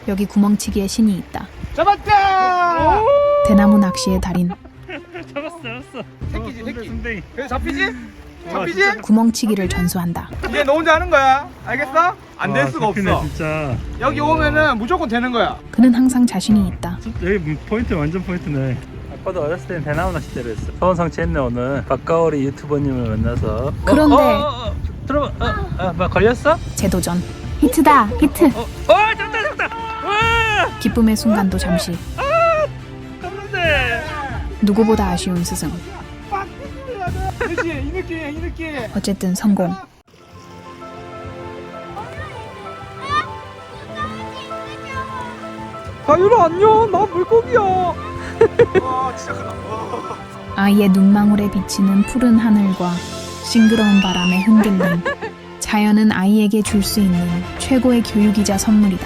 여기 구멍치기의 신이 있다. 잡았다! 대나무 낚시의 달인. 잡았어. 새끼지, 새끼. 순댕이. 그래서 잡히지? 잡히지? 구멍치기를 전수한다. 이제 너 혼자 하는 거야. 알겠어? 안 될 수가 잡히네, 없어. 진짜. 여기 오면은 무조건 되는 거야. 그는 항상 자신이 있다. 여기 포인트 완전 포인트네. 아빠도 어렸을 땐 대나무 낚싯대를 했어. 서원 성취했네 오늘. 박가오리 유튜버님을 만나서. 그런데 들어봐. 뭐 걸렸어? 재도전. 히트다. 히트. 잡다. 와! 기쁨의 순간도 잠시. 깜는데. 누구보다 아쉬운 스승. 빡! 해야 돼. 그렇지, 이 느낌이야, 이 느낌. 어쨌든 성공. 가유라 안녕. 나 물고기야. 와, 진짜 크다. 와. 아이의 눈망울에 비치는 푸른 하늘과 싱그러운 바람의 흔들림. 자연은 아이에게 줄 수 있는 최고의 교육이자 선물이다.